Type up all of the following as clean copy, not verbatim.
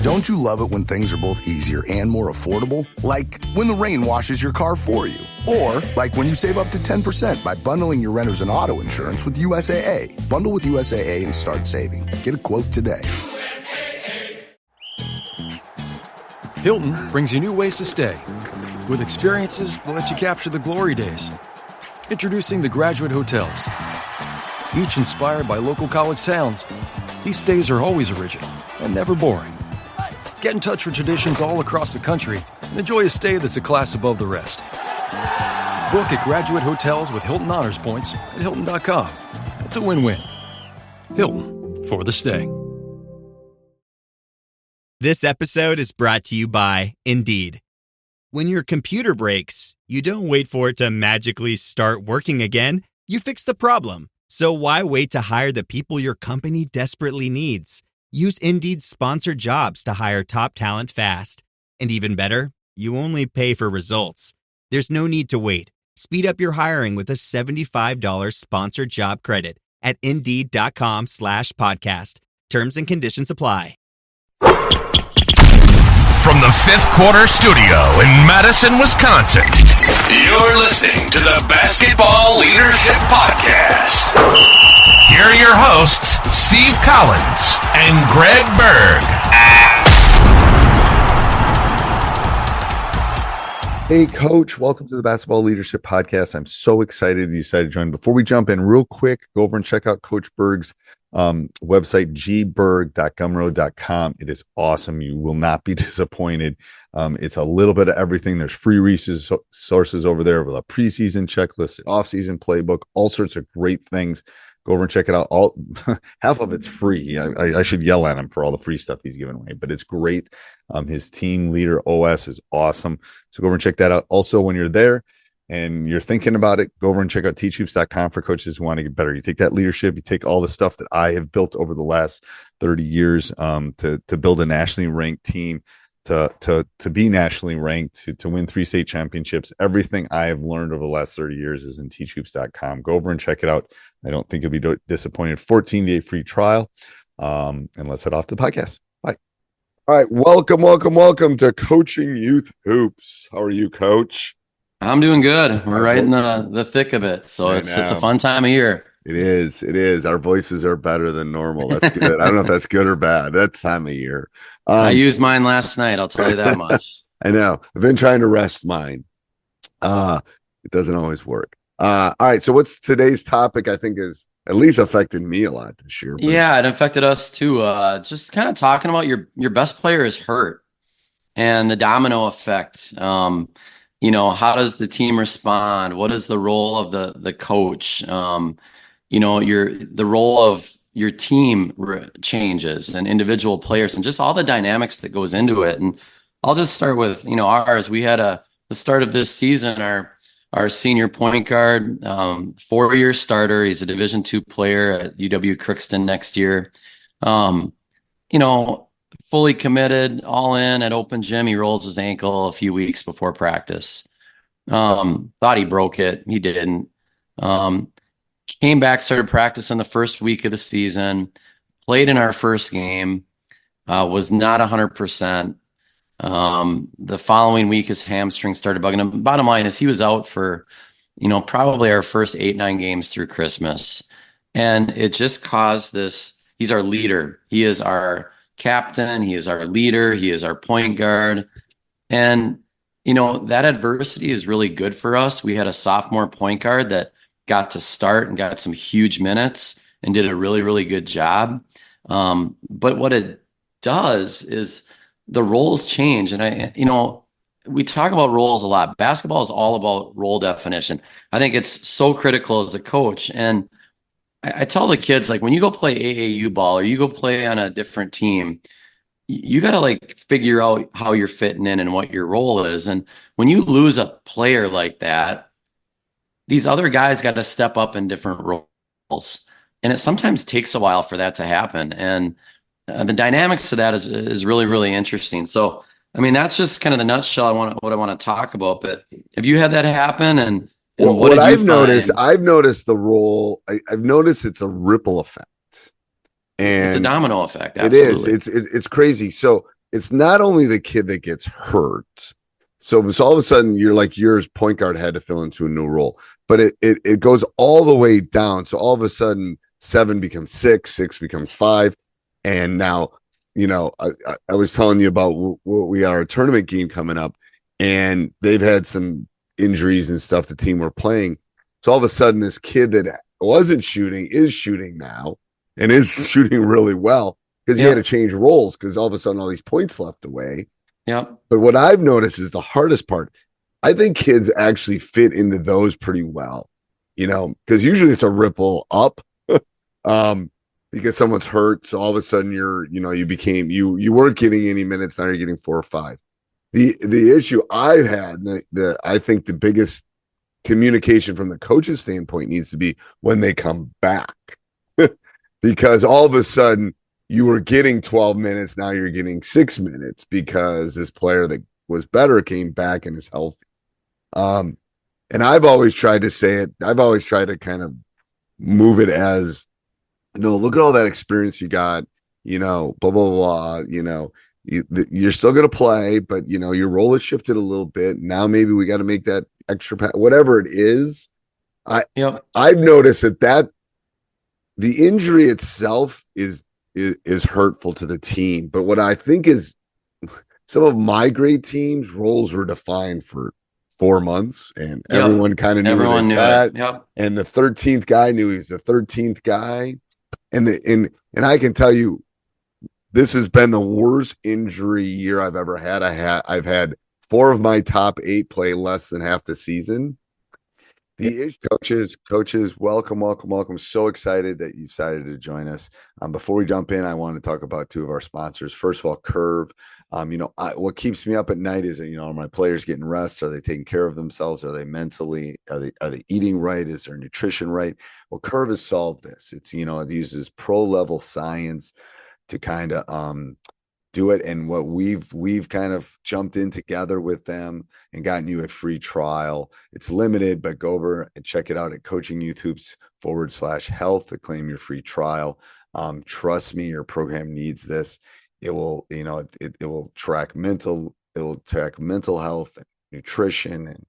Don't you love it when things are both easier and more affordable? Like when the rain washes your car for you. Or like when you save up to 10% by bundling your renters and auto insurance with USAA. Bundle with USAA and start saving. Get a quote today. Hilton brings you new ways to stay. With experiences that let you capture the glory days. Introducing the Graduate Hotels. Each inspired by local college towns, these stays are always original and never boring. Get in touch with traditions all across the country and enjoy a stay that's a class above the rest. Book at Graduate Hotels with Hilton Honors Points at Hilton.com. It's a win-win. Hilton, for the stay. This episode is brought to you by Indeed. When your computer breaks, you don't wait for it to magically start working again. You fix the problem. So why wait to hire the people your company desperately needs? Use Indeed's sponsored jobs to hire top talent fast. And even better, you only pay for results. There's no need to wait. Speed up your hiring with a $75 sponsored job credit at Indeed.com/podcast. Terms and conditions apply. From the Fifth Quarter Studio in Madison, Wisconsin, you're listening to the Basketball Leadership Podcast. Here are your hosts, Steve Collins and Greg Berg. Hey, Coach. Welcome to the Basketball Leadership Podcast. I'm so excited you decided to join. Before we jump in, real quick, go over and check out Coach Berg's website, gberg.gumroad.com. It is awesome. You will not be disappointed. It's a little bit of everything. There's free resources over there with a preseason checklist, off-season playbook, all sorts of great things. Go over and check it out. All half of it's free. I should yell at him for all the free stuff he's giving away, but it's great. His team leader OS is awesome. So go over and check that out. Also, when you're there and you're thinking about it, go over and check out teachhoops.com for coaches who want to get better. You take that leadership, you take all the stuff that I have built over the last 30 years to build a nationally ranked team, to be nationally ranked, to win 3 state championships. Everything I have learned over the last 30 years is in teachhoops.com. Go over and check it out. I don't think you'll be disappointed. 14-day free trial. And let's head off to the podcast. Bye. All right. Welcome to Coaching Youth Hoops. How are you, Coach? I'm doing good. We're right in the thick of it. So it's a fun time of year. It is. Our voices are better than normal. That's good. I don't know if that's good or bad. That time of year. I used mine last night. I'll tell you that much. I know. I've been trying to rest mine. It doesn't always work. All right. So what's today's topic? I think is at least affected me a lot this year. Yeah, it affected us too. Just kind of talking about your best player is hurt and the domino effect. How does the team respond? What is the role of the coach? The role of your team changes and individual players and just all the dynamics that goes into it. And I'll just start with, ours. We had the start of this season, our senior point guard, 4-year starter. He's a Division II player at UW Crookston next year. Fully committed, all in at open gym. He rolls his ankle a few weeks before practice. Thought he broke it. He didn't. Came back, started practicing the first week of the season, played in our first game, was not 100%. The following week, his hamstring started bugging him. Bottom line is he was out for, probably our first 8-9 games through Christmas. And it just caused this. He's our leader. He is our captain. He is our leader. He is our point guard. And, that adversity is really good for us. We had a sophomore point guard that got to start and got some huge minutes and did a really, really good job. But what it does is the roles change. And we talk about roles a lot. Basketball is all about role definition. I think it's so critical as a coach. And I tell the kids, like, when you go play AAU ball or you go play on a different team, you got to figure out how you're fitting in and what your role is. And when you lose a player like that, these other guys got to step up in different roles. And it sometimes takes a while for that to happen. And the dynamics of that is really, really interesting. So, that's just kind of the nutshell what I want to talk about. But have you had that happen? And what I've noticed the role. I've noticed it's a ripple effect. And it's a domino effect. Absolutely. It is. It's crazy. So it's not only the kid that gets hurt. So all of a sudden you're like yours point guard had to fill into a new role, but it goes all the way down. So all of a sudden 7 becomes 6, 6 becomes 5. And now, I was telling you about what we are a tournament game coming up, and they've had some injuries and stuff the team were playing. So all of a sudden this kid that wasn't shooting is shooting now and is shooting really well because he had to change roles because all of a sudden all these points left away. Yep. But what I've noticed is the hardest part. I think kids actually fit into those pretty well, because usually it's a ripple up because someone's hurt. So all of a sudden you weren't getting any minutes. Now you're getting 4 or 5. The issue I've had, I think the biggest communication from the coach's standpoint needs to be when they come back, because all of a sudden you were getting 12 minutes. Now you're getting 6 minutes because this player that was better came back and is healthy. And I've always tried to say it. I've always tried to kind of move it as, look at all that experience you got, blah, blah, blah, you're still going to play, but your role has shifted a little bit. Now maybe we got to make that extra whatever it is. I've noticed that the injury itself is hurtful to the team. But what I think is some of my great teams roles were defined for 4 months, and everyone kind of knew that. Yep. And the 13th guy knew he was the 13th guy. And I can tell you, this has been the worst injury year I've ever had. I've had 4 of my top 8 play less than half the season. Coaches, welcome. So excited that you decided to join us. Before we jump in, I want to talk about 2 of our sponsors. First of all, Curve. What keeps me up at night is that, are my players getting rest? Are they taking care of themselves? Are they mentally, are they eating right? Is their nutrition right? Well, Curve has solved this. It's, it uses pro level science to kind of, do it. And what we've kind of jumped in together with them and gotten you a free trial. It's limited, but go over and check it out at coachingyouthhoops.com/health to claim your free trial. Trust me, your program needs this. It will, it will track mental health, and nutrition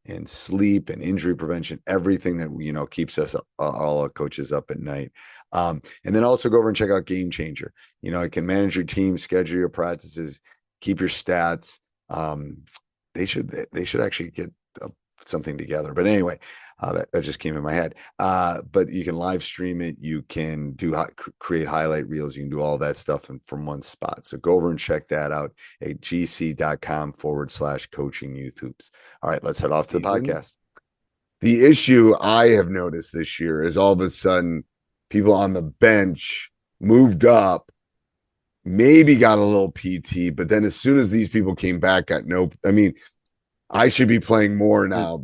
and sleep and injury prevention, everything that, keeps us all our coaches up at night. And then also go over and check out Game Changer. It can manage your team, schedule your practices, keep your stats. They should actually get something together. But anyway, that just came in my head. But you can live stream it. You can create highlight reels. You can do all that stuff from one spot. So go over and check that out at gc.com/coachingyouthhoops. All right, let's head off to the podcast. The issue I have noticed this year is all of a sudden people on the bench moved up, maybe got a little PT, but then as soon as these people came back, I should be playing more now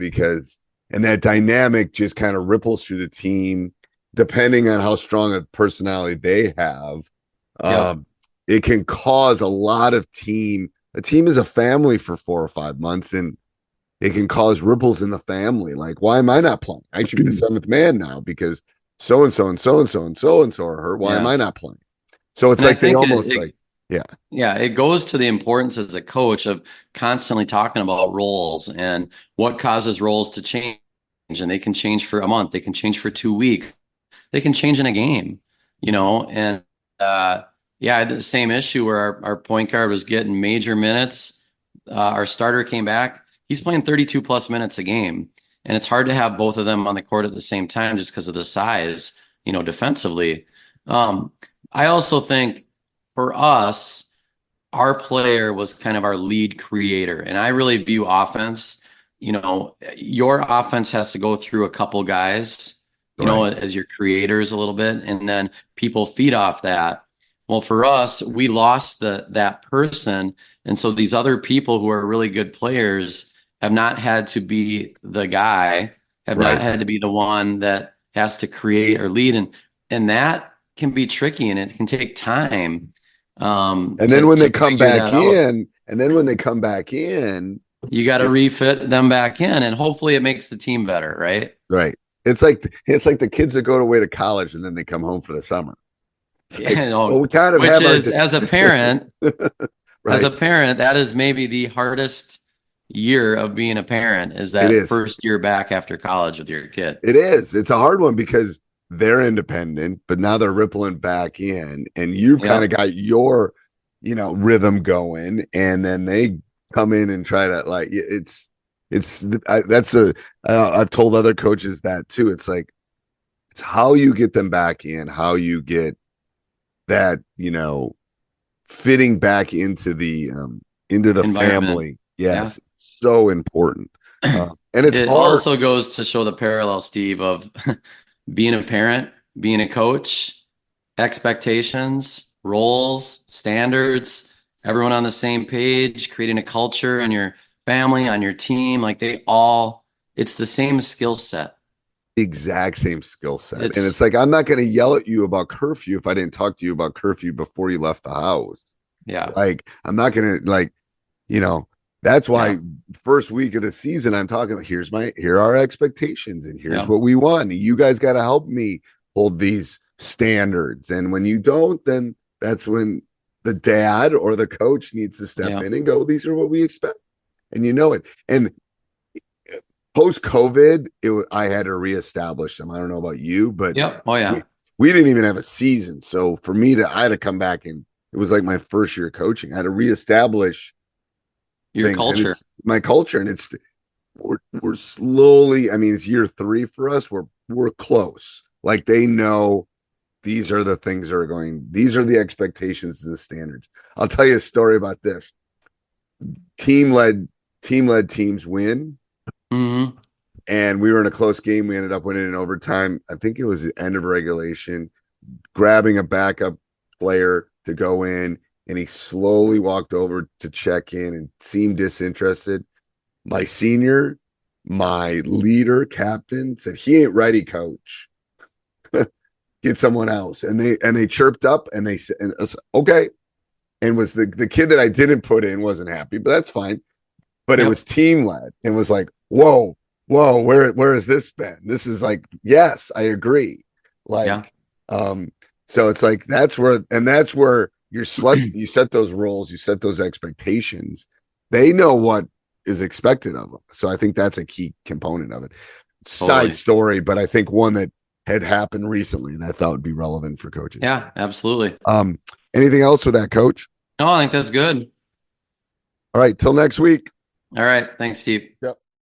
and that dynamic just kind of ripples through the team, depending on how strong a personality they have. It can cause a team is a family for 4 or 5 months, and it can cause ripples in the family. Like, why am I not playing? I should be the 7th man now because so-and-so and so-and-so and so-and-so are hurt. Why am I not playing? So it's like they almost it goes to the importance as a coach of constantly talking about roles and what causes roles to change. And they can change for a month. They can change for 2 weeks. They can change in a game, and I had the same issue where our point guard was getting major minutes. Our starter came back. He's playing 32 plus minutes a game. And it's hard to have both of them on the court at the same time just because of the size, defensively. I also think for us, our player was kind of our lead creator. And I really view offense, your offense has to go through a couple guys, as your creators a little bit, and then people feed off that. Well, for us, we lost that person. And so these other people who are really good players have not had to be the guy, not had to be the one that has to create or lead. And that can be tricky and it can take time. And then when they come back in, you got to refit them back in, and hopefully it makes the team better. Right. Right. It's like the kids that go away to college and then they come home for the summer. We kind of as a parent, Right. As a parent, that is maybe the hardest year of being a parent, is It that is. first year back after college with your kid. It is. It's a hard one because they're independent, but now they're rippling back in, and you've kind of got your, rhythm going, and then they come in and try to I've told other coaches that too. It's like, it's how you get them back in, how you get that, fitting back into the family. Yes. Yeah. So important. And it hard. Also goes to show the parallel, Steve, of being a parent, being a coach, expectations, roles, standards, everyone on the same page, creating a culture in your family, on your team. Like it's the same skill set. Exact same skill set. And it's like, I'm not going to yell at you about curfew if I didn't talk to you about curfew before you left the house. Yeah. Like, I'm not going to that's why first week of the season, I'm talking about, here are our expectations, and here's what we want. You guys got to help me hold these standards. And when you don't, then that's when the dad or the coach needs to step in and go, these are what we expect. And it. And post-COVID, I had to reestablish them. I don't know about you, but we didn't even have a season. So for me I had to come back, and it was like my first year coaching. I had to reestablish your culture, my culture. And we're slowly, it's year 3 for us. We're close. Like, they know these are the things these are the expectations, the standards. I'll tell you a story about this. Team-led teams win. Mm-hmm. And we were in a close game. We ended up winning in overtime. I think it was the end of regulation, grabbing a backup player to go in, and he slowly walked over to check in and seemed disinterested. My senior, my leader, captain, said, "He ain't ready, coach. Get someone else." And they chirped up, and they said, "Okay." And was the kid that I didn't put in wasn't happy, but that's fine. But it was team led, and was like, whoa, where has this been? This is like, yes, I agree. So it's like, that's where you set those roles, you set those expectations. They know what is expected of them. So I think that's a key component of it. Side story, but I think one that had happened recently that I thought would be relevant for coaches. Yeah, absolutely. Anything else with that, Coach? No, I think that's good. All right, till next week. All right, thanks, Steve. Yep.